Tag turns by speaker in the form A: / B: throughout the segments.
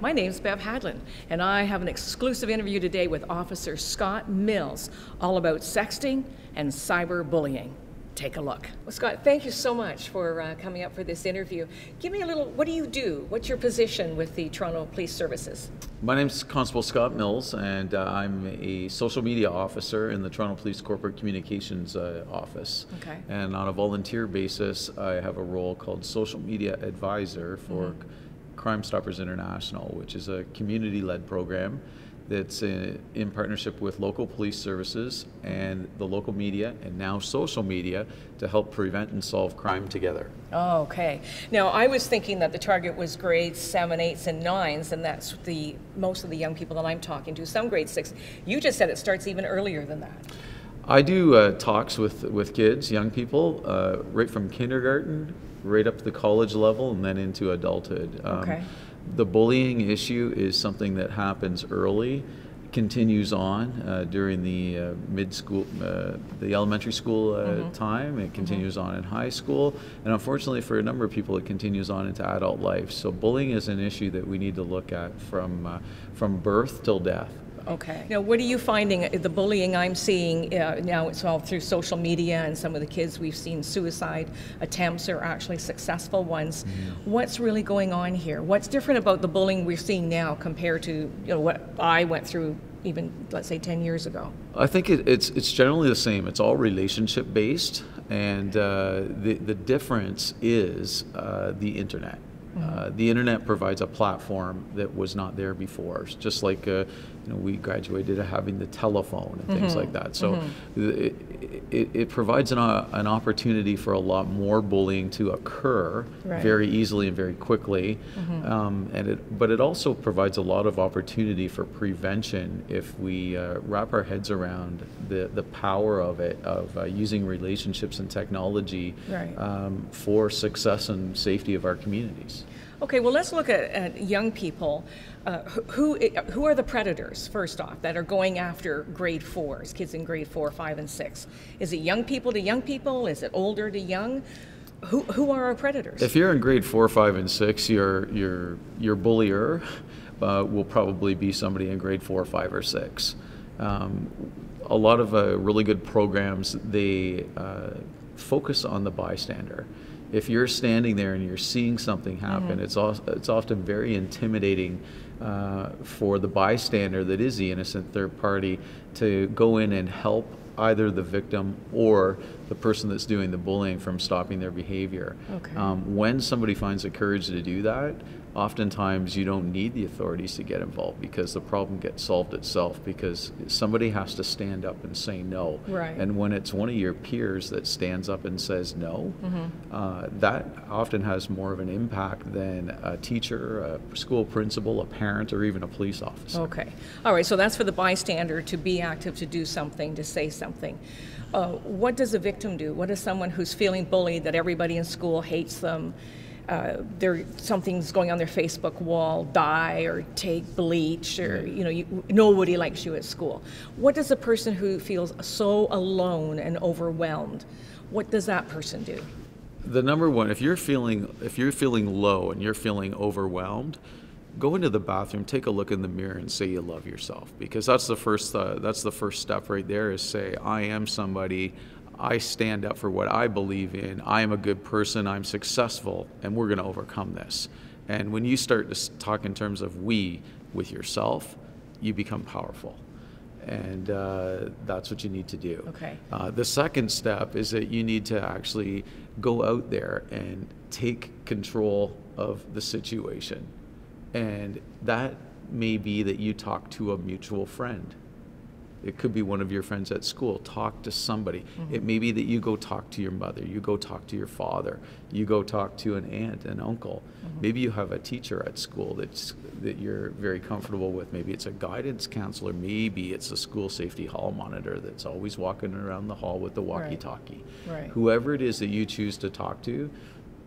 A: My name's Bev Hadland, and I have an exclusive interview today with Officer Scott Mills, all about sexting and cyberbullying. Take a look. Well, Scott, thank you so much for coming up for this interview. Give me a little, what do you do? What's your position with the Toronto Police Services?
B: My name's Constable Scott Mills, and I'm a social media officer in the Toronto Police Corporate Communications Office.
A: Okay.
B: And on a volunteer basis, I have a role called Social Media Advisor for Crime Stoppers International, which is a community-led program that's in partnership with local police services and the local media and now social media to help prevent and solve crime together.
A: Oh, okay. Now, I was thinking that the target was grades 7, 8s, and 9s, and that's most of the young people that I'm talking to, some grade 6. You just said it starts even earlier than that.
B: I do talks with kids, young people, right from kindergarten, right up to the college level, and then into adulthood.
A: Okay.
B: The bullying issue is something that happens early, continues on during the mid-school, the elementary school time. It continues on in high school, and unfortunately for a number of people, it continues on into adult life. So bullying is an issue that we need to look at from birth till death.
A: Okay. Now, what are you finding? The bullying I'm seeing now, it's all through social media, and some of the kids we've seen suicide attempts are actually successful ones. What's really going on here? What's different about the bullying we're seeing now compared to what I went through even, let's say, 10 years ago?
B: I think it's generally the same. It's all relationship based, and the difference is the internet. The internet provides a platform that was not there before. It's just like we graduated having the telephone and things like that. So it provides an opportunity for a lot more bullying to occur very easily and very quickly. But it also provides a lot of opportunity for prevention if we wrap our heads around the power of it, of using relationships and technology for success and safety of our communities.
A: Okay, well, let's look at young people. Who are the predators, first off, that are going after grade 4s, kids in grade 4, 5, and 6? Is it young people to young people? Is it older to young? Who are our predators?
B: If you're in grade 4, 5, and 6, your bullier will probably be somebody in grade 4, 5, or 6. A lot of really good programs, they focus on the bystander. If you're standing there and you're seeing something happen, it's often very intimidating for the bystander that is the innocent third party to go in and help either the victim or the person that's doing the bullying from stopping their behavior.
A: Okay.
B: When somebody finds the courage to do that, oftentimes you don't need the authorities to get involved because the problem gets solved itself, because somebody has to stand up and say no.
A: Right.
B: And when it's one of your peers that stands up and says no, that often has more of an impact than a teacher, a school principal, a parent, or even a police officer.
A: Okay. All right, so that's for the bystander to be active, to do something, to say something. What does a victim do? What does someone who's feeling bullied, that everybody in school hates them, something's going on their Facebook wall, die or take bleach, or nobody likes you at school? What does a person who feels so alone and overwhelmed, what does that person do?
B: The number one, if you're feeling low and you're feeling overwhelmed, go into the bathroom, take a look in the mirror, and say you love yourself, because that's the first step right there. Is say, I am somebody. I stand up for what I believe in. I am a good person. I'm successful, and we're going to overcome this. And when you start to talk in terms of we with yourself, you become powerful. And that's what you need to do.
A: Okay.
B: The second step is that you need to actually go out there and take control of the situation. And that may be that you talk to a mutual friend. It could be one of your friends at school. Talk to somebody. It may be that you go talk to your mother, you go talk to your father, you go talk to an aunt, an uncle. Maybe you have a teacher at school that you're very comfortable with. Maybe it's a guidance counselor. Maybe it's a school safety hall monitor that's always walking around the hall with the walkie-talkie.
A: Right.
B: Whoever it is that you choose to talk to,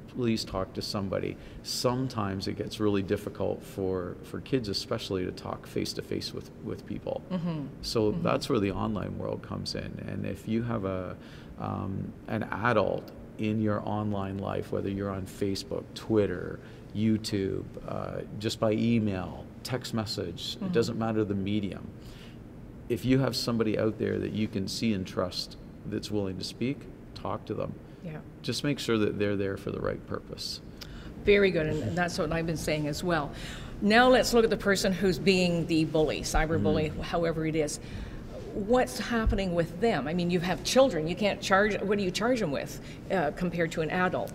B: please talk to somebody. Sometimes it gets really difficult for kids especially to talk face-to-face with people. So that's where the online world comes in. And if you have an adult in your online life, whether you're on Facebook, Twitter, YouTube, just by email, text message. It doesn't matter the medium. If you have somebody out there that you can see and trust that's willing to speak, talk to them.
A: Yeah.
B: Just make sure that they're there for the right purpose.
A: Very good, and that's what I've been saying as well. Now let's look at the person who's being the bully, cyberbully, however it is. What's happening with them? I mean, you have children. You can't charge, what do you charge them with compared to an adult?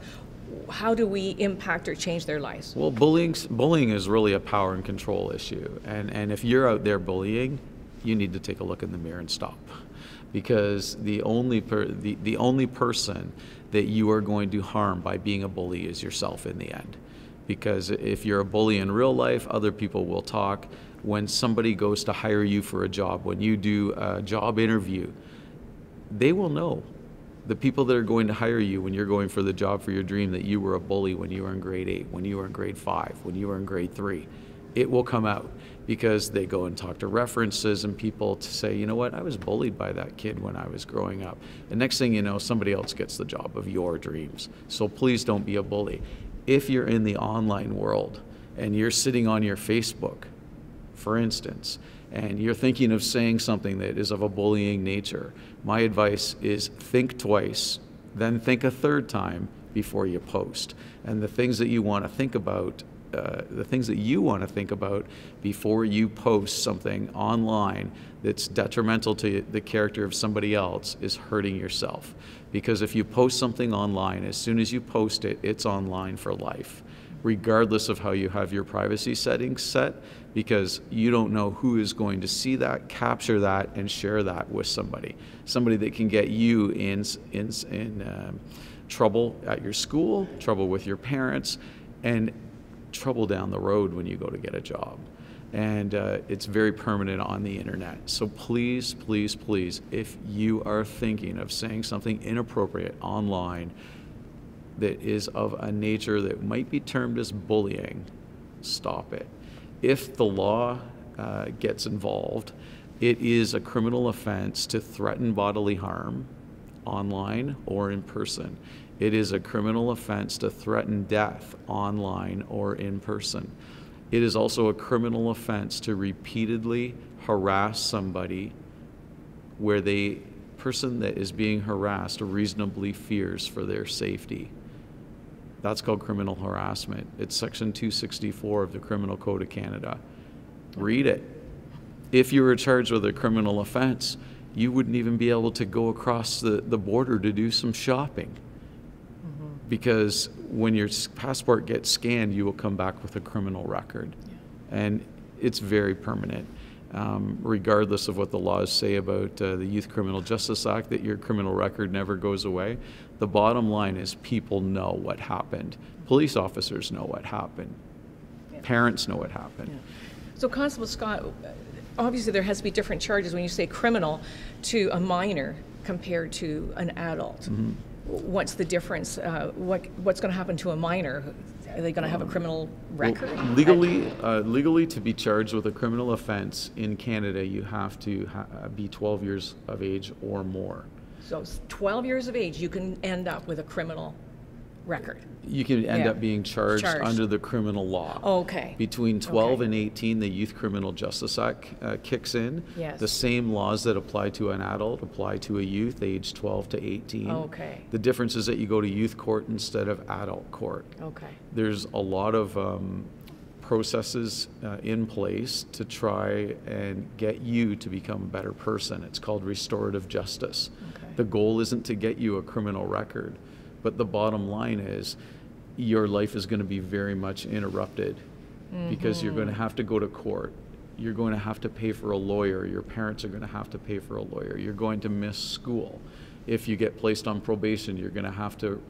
A: How do we impact or change their lives?
B: Well, bullying is really a power and control issue. And if you're out there bullying, you need to take a look in the mirror and stop. Because the only person that you are going to harm by being a bully is yourself in the end. Because if you're a bully in real life, other people will talk. When somebody goes to hire you for a job, when you do a job interview, they will know. The people that are going to hire you when you're going for the job for your dream, that you were a bully when you were in grade 8, when you were in grade 5, when you were in grade 3. It will come out because they go and talk to references and people to say, you know what, I was bullied by that kid when I was growing up. The next thing you know, somebody else gets the job of your dreams. So please don't be a bully. If you're in the online world and you're sitting on your Facebook, for instance, and you're thinking of saying something that is of a bullying nature, my advice is think twice, then think a third time before you post. And the things that you want to think about, before you post something online that's detrimental to the character of somebody else is hurting yourself. Because if you post something online, as soon as you post it, it's online for life, regardless of how you have your privacy settings set, because you don't know who is going to see that, capture that, and share that with somebody that can get you in trouble at your school, trouble with your parents, and trouble down the road when you go to get a job. And it's very permanent on the internet. So please, please, please, if you are thinking of saying something inappropriate online that is of a nature that might be termed as bullying, stop it. If the law gets involved, it is a criminal offense to threaten bodily harm online or in person. It is a criminal offense to threaten death online or in person. It is also a criminal offense to repeatedly harass somebody where the person that is being harassed reasonably fears for their safety. That's called criminal harassment. It's Section 264 of the Criminal Code of Canada. Read it. If you were charged with a criminal offense, you wouldn't even be able to go across the border to do some shopping. Because when your passport gets scanned, you will come back with a criminal record. And it's very permanent. Regardless of what the laws say about the Youth Criminal Justice Act, that your criminal record never goes away. The bottom line is people know what happened. Police officers know what happened. Parents know what happened.
A: So Constable Scott, obviously there has to be different charges when you say criminal to a minor compared to an adult. What's the difference? What's going to happen to a minor? Are they going to have a criminal record?
B: Well, legally, to be charged with a criminal offense in Canada, you have to be 12 years of age or more.
A: So 12 years of age, you can end up with a criminal record.
B: You can end up being charged under the criminal law.
A: Okay.
B: Between 12 and 18, the Youth Criminal Justice Act kicks in.
A: Yes.
B: The same laws that apply to an adult apply to a youth aged 12 to 18.
A: Okay.
B: The difference is that you go to youth court instead of adult court.
A: Okay.
B: There's a lot of processes in place to try and get you to become a better person. It's called restorative justice.
A: Okay.
B: The goal isn't to get you a criminal record, but the bottom line is your life is going to be very much interrupted because you're going to have to go to court. You're going to have to pay for a lawyer. Your parents are going to have to pay for a lawyer. You're going to miss school. If you get placed on probation, you're going to have to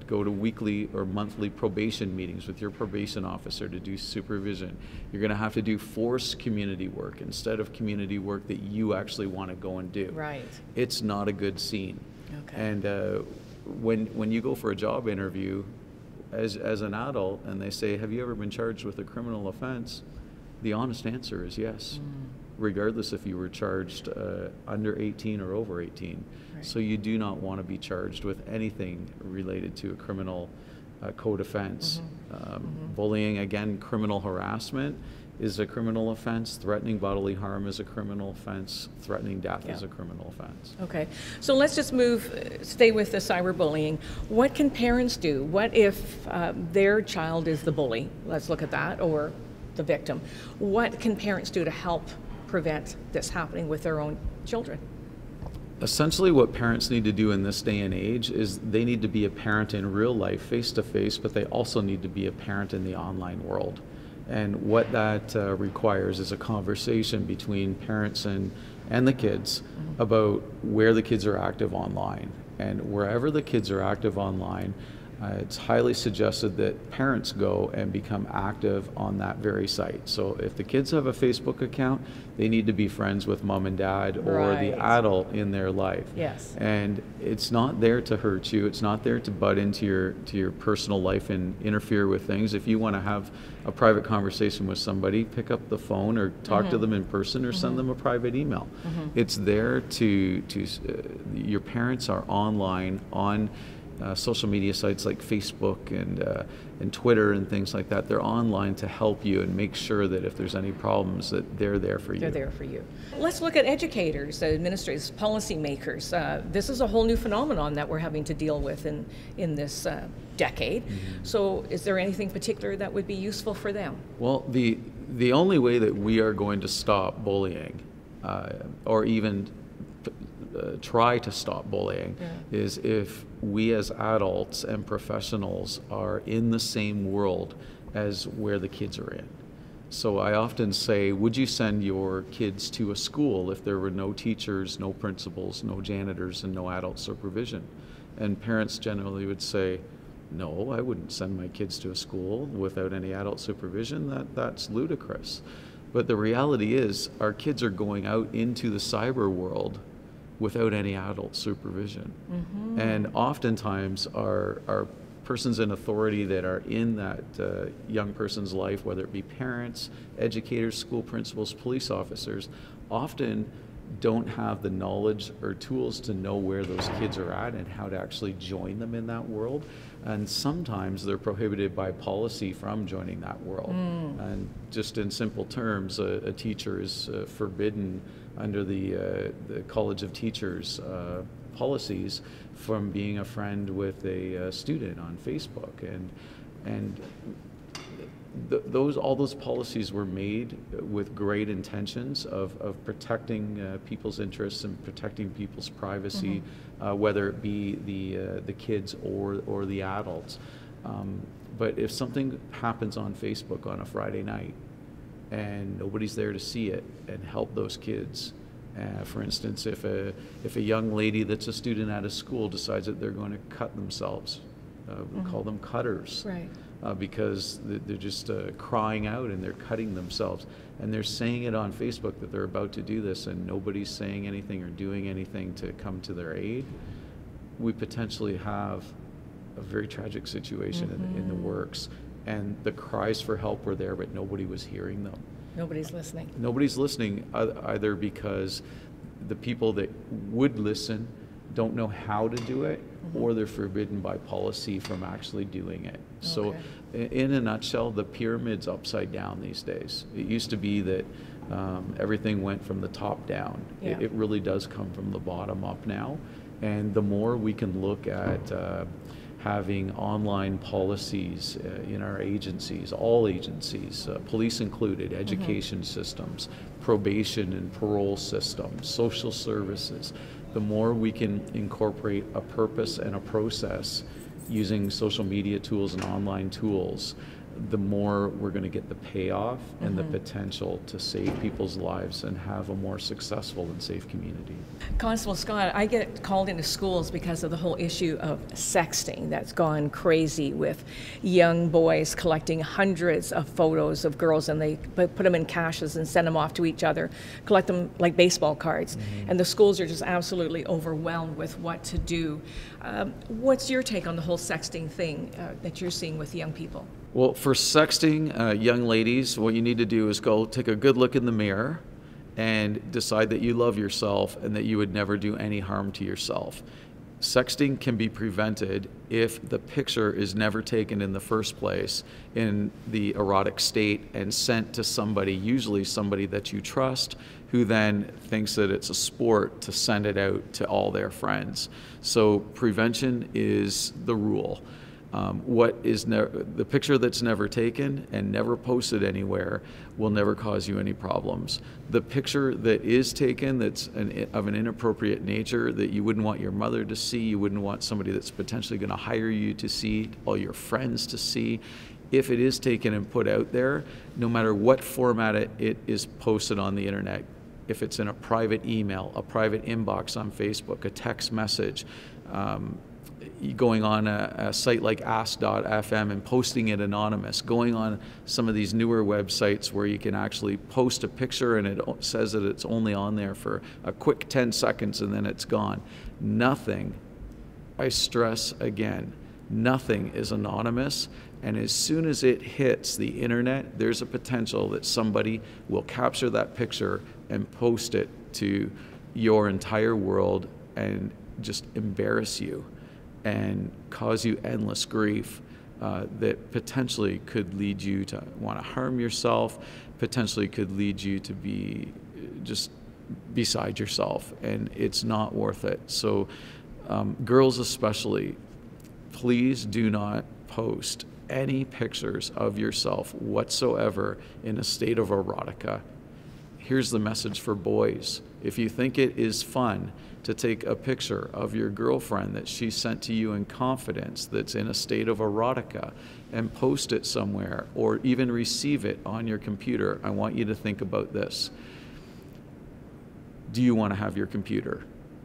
B: go to weekly or monthly probation meetings with your probation officer to do supervision. You're going to have to do forced community work instead of community work that you actually want to go and do.
A: Right.
B: It's not a good scene.
A: Okay.
B: And when you go for a job interview as an adult and they say, have you ever been charged with a criminal offense? The honest answer is yes, regardless if you were charged under 18 or over 18. Right. So you do not want to be charged with anything related to a criminal code offense. Bullying, again, criminal harassment is a criminal offense. Threatening bodily harm is a criminal offense. Threatening death is a criminal offense.
A: Okay, so let's just stay with the cyberbullying. What can parents do? What if their child is the bully? Let's look at that, or the victim. What can parents do to help prevent this happening with their own children?
B: Essentially, what parents need to do in this day and age is they need to be a parent in real life, face to face, but they also need to be a parent in the online world. And what that requires is a conversation between parents and the kids about where the kids are active online. And wherever the kids are active online, it's highly suggested that parents go and become active on that very site. So if the kids have a Facebook account, they need to be friends with mom and dad or the adult in their life.
A: Yes.
B: And it's not there to hurt you. It's not there to butt into your personal life and interfere with things. If you want to have a private conversation with somebody, pick up the phone or talk to them in person or send them a private email. It's there to your parents are online on social media sites like Facebook and Twitter and things like that. They're online to help you and make sure that if there's any problems that they're there for you.
A: They're there for you. Let's look at educators, administrators, policymakers. This is a whole new phenomenon that we're having to deal with in this decade. So is there anything particular that would be useful for them?
B: Well, the only way that we are going to stop bullying or even try to stop bullying is if we as adults and professionals are in the same world as where the kids are in. So I often say, would you send your kids to a school if there were no teachers, no principals, no janitors, and no adult supervision? And parents generally would say, no, I wouldn't send my kids to a school without any adult supervision. That's ludicrous. But the reality is our kids are going out into the cyber world without any adult supervision. And oftentimes our persons in authority that are in that young person's life, whether it be parents, educators, school principals, police officers, often don't have the knowledge or tools to know where those kids are at and how to actually join them in that world. And sometimes they're prohibited by policy from joining that world. And just in simple terms, a teacher is forbidden under the College of Teachers policies from being a friend with a student on Facebook. And all those policies were made with great intentions of protecting people's interests and protecting people's privacy, whether it be the kids or the adults. But if something happens on Facebook on a Friday night and nobody's there to see it and help those kids, for instance, if a young lady that's a student at a school decides that they're going to cut themselves, we call them cutters.
A: Right.
B: Because they're just crying out and they're cutting themselves. And they're saying it on Facebook that they're about to do this and nobody's saying anything or doing anything to come to their aid. We potentially have a very tragic situation in the works. And the cries for help were there, but nobody was hearing them.
A: Nobody's listening.
B: Nobody's listening either because the people that would listen don't know how to do it, or they're forbidden by policy from actually doing it. So in a nutshell, the pyramid's upside down these days. It used to be that everything went from the top down. It really does come from the bottom up now. And the more we can look at having online policies in our agencies, all agencies, police included, education systems, probation and parole systems, social services, the more we can incorporate a purpose and a process using social media tools and online tools, the more we're going to get the payoff and the potential to save people's lives and have a more successful and safe community.
A: Constable Scott, I get called into schools because of the whole issue of sexting that's gone crazy with young boys collecting hundreds of photos of girls, and they put them in caches and send them off to each other, collect them like baseball cards. And the schools are just absolutely overwhelmed with what to do. What's your take on the whole sexting thing that you're seeing with young people?
B: Well, for sexting, young ladies, what you need to do is go take a good look in the mirror and decide that you love yourself and that you would never do any harm to yourself. Sexting can be prevented if the picture is never taken in the first place in the erotic state and sent to somebody, usually somebody that you trust, who then thinks that it's a sport to send it out to all their friends. So prevention is the rule. The picture that's never taken and never posted anywhere will never cause you any problems. The picture that is taken that's of an inappropriate nature that you wouldn't want your mother to see, you wouldn't want somebody that's potentially going to hire you to see, all your friends to see, if it is taken and put out there, no matter what format it is posted on the internet, if it's in a private email, a private inbox on Facebook, a text message, going on a site like ask.fm and posting it anonymous, going on some of these newer websites where you can actually post a picture and it says that it's only on there for a quick 10 seconds and then it's gone. Nothing, I stress again, nothing is anonymous, and as soon as it hits the internet, there's a potential that somebody will capture that picture and post it to your entire world and just embarrass you and cause you endless grief that potentially could lead you to want to harm yourself, potentially could lead you to be just beside yourself, and it's not worth it. So girls especially, please do not post any pictures of yourself whatsoever in a state of erotica. Here's the message for boys. If you think it is fun to take a picture of your girlfriend that she sent to you in confidence that's in a state of erotica and post it somewhere, or even receive it on your computer, I want you to think about this. Do you want to have your computer?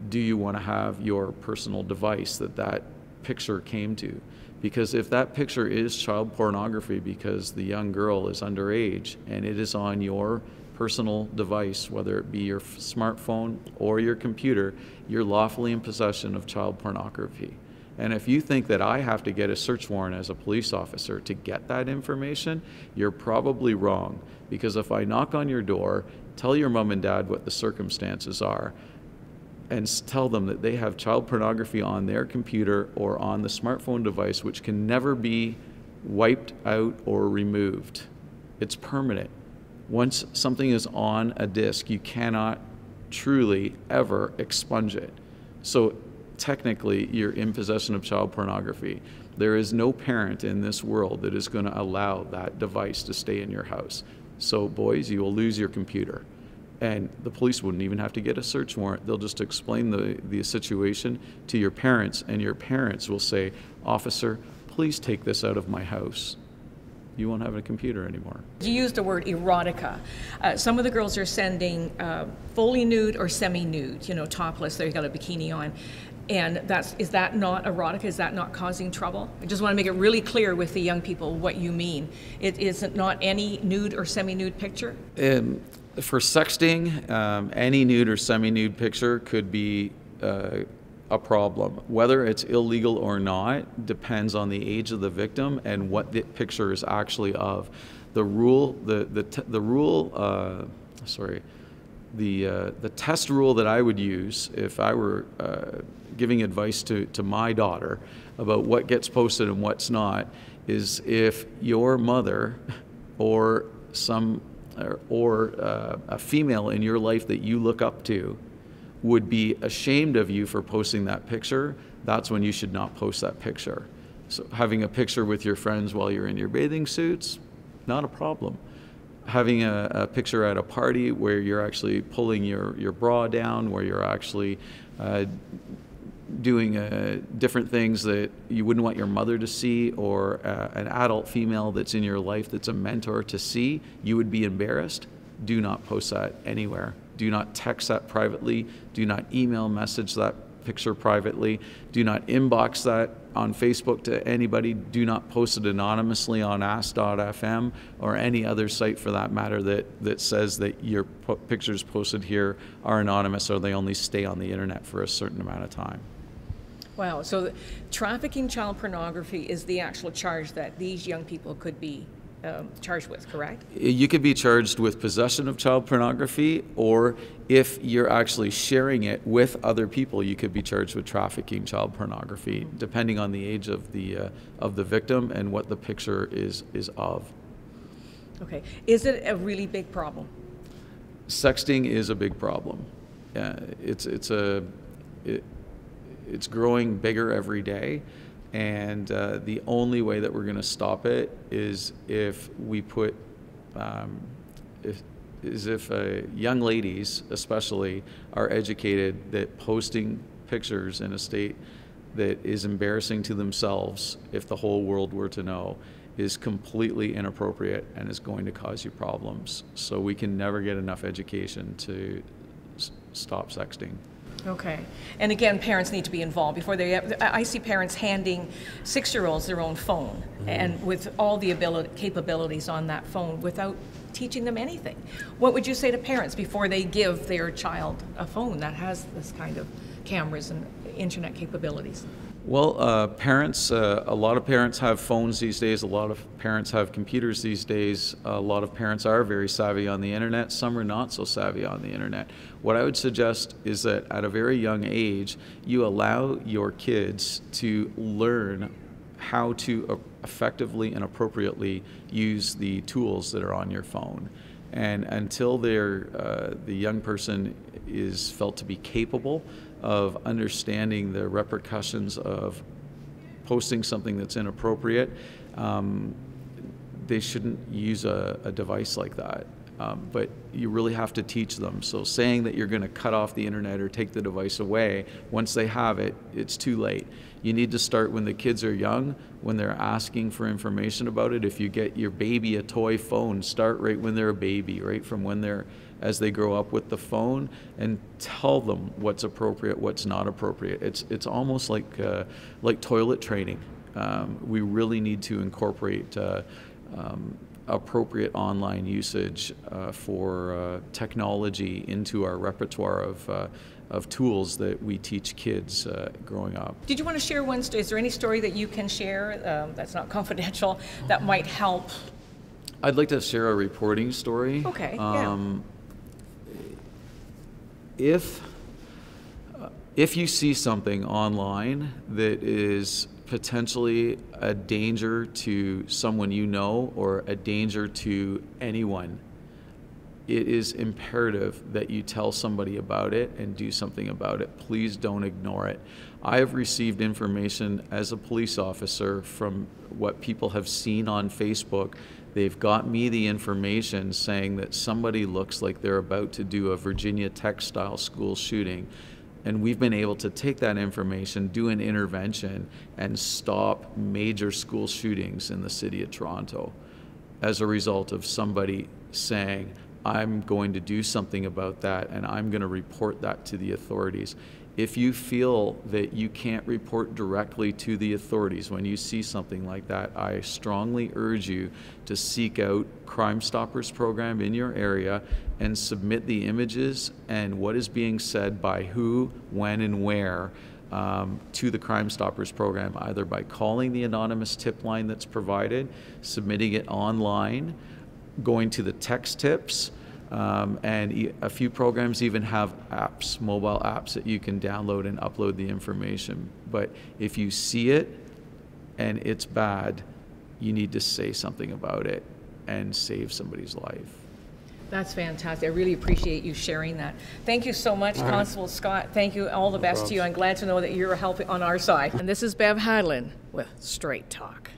B: Do you want to have your personal device that picture came to? Because if that picture is child pornography because the young girl is underage and it is on your personal device, whether it be your smartphone or your computer, you're lawfully in possession of child pornography. And if you think that I have to get a search warrant as a police officer to get that information, you're probably wrong. Because if I knock on your door, tell your mom and dad what the circumstances are, and tell them that they have child pornography on their computer or on the smartphone device, which can never be wiped out or removed. It's permanent. Once something is on a disk, you cannot truly ever expunge it. So technically, you're in possession of child pornography. There is no parent in this world that is going to allow that device to stay in your house. So boys, you will lose your computer. And the police wouldn't even have to get a search warrant. They'll just explain the situation to your parents, and your parents will say, "Officer, please take this out of my house." You won't have a computer anymore.
A: You used the word erotica. Some of the girls are sending fully nude or semi-nude, topless. They've got a bikini on. And is that not erotica? Is that not causing trouble? I just want to make it really clear with the young people what you mean. It isn't not any nude or semi-nude picture?
B: For sexting, any nude or semi-nude picture could be a problem. Whether it's illegal or not depends on the age of the victim and what the picture is actually of. The test rule that I would use if I were giving advice to my daughter about what gets posted and what's not is if your mother or a female in your life that you look up to would be ashamed of you for posting that picture, that's when you should not post that picture. So having a picture with your friends while you're in your bathing suits, not a problem. Having a picture at a party where you're actually pulling your bra down, where you're actually doing different things that you wouldn't want your mother to see, or an adult female that's in your life that's a mentor to see, you would be embarrassed. Do not post that anywhere. Do not text that privately. Do not email message that picture privately. Do not inbox that on Facebook to anybody. Do not post it anonymously on ask.fm or any other site for that matter that says that your pictures posted here are anonymous or they only stay on the internet for a certain amount of time.
A: Wow, so trafficking child pornography is the actual charge that these young people could be charged with, correct?
B: You could be charged with possession of child pornography, or if you're actually sharing it with other people, you could be charged with trafficking child pornography, depending on the age of the victim and what the picture is of.
A: Okay. Is it a really big problem?
B: Sexting is a big problem. It's growing bigger every day, and the only way that we're going to stop it is if we put if young ladies especially are educated that posting pictures in a state that is embarrassing to themselves, if the whole world were to know, is completely inappropriate and is going to cause you problems. So we can never get enough education to stop sexting.
A: Okay. And again, parents need to be involved before I see parents handing 6-year-olds their own phone, and with all the capabilities on that phone without teaching them anything. What would you say to parents before they give their child a phone that has this kind of cameras and internet capabilities?
B: Well, parents, a lot of parents have phones these days. A lot of parents have computers these days. A lot of parents are very savvy on the internet. Some are not so savvy on the internet. What I would suggest is that at a very young age, you allow your kids to learn how to effectively and appropriately use the tools that are on your phone. And until the young person is felt to be capable of understanding the repercussions of posting something that's inappropriate, they shouldn't use a device like that. But you really have to teach them. So saying that you're going to cut off the internet or take the device away, once they have it, it's too late. You need to start when the kids are young, when they're asking for information about it. If you get your baby a toy phone, start right when they're a baby, right from as they grow up with the phone, and tell them what's appropriate, what's not appropriate. It's almost like toilet training. We really need to incorporate appropriate online usage for technology into our repertoire of tools that we teach kids growing up.
A: Did you want to share one story? Is there any story that you can share that's not confidential that might help?
B: I'd like to share a reporting story.
A: Okay, yeah.
B: If you see something online that is potentially a danger to someone you know or a danger to anyone, it is imperative that you tell somebody about it and do something about it. Please don't ignore it. I have received information as a police officer from what people have seen on Facebook. They've got me the information saying that somebody looks like they're about to do a Virginia Tech-style school shooting. And we've been able to take that information, do an intervention, and stop major school shootings in the city of Toronto as a result of somebody saying, I'm going to do something about that and I'm going to report that to the authorities. If you feel that you can't report directly to the authorities when you see something like that, I strongly urge you to seek out Crime Stoppers program in your area and submit the images and what is being said by who, when, and where to the Crime Stoppers program, either by calling the anonymous tip line that's provided, submitting it online, going to the text tips, and a few programs even have apps, mobile apps that you can download and upload the information. But if you see it and it's bad, you need to say something about it and save somebody's life.
A: That's fantastic. I really appreciate you sharing that. Thank you so much, Constable Scott. Thank you. All the best to you. I'm glad to know that you're helping on our side. And this is Bev Hadland with Straight Talk.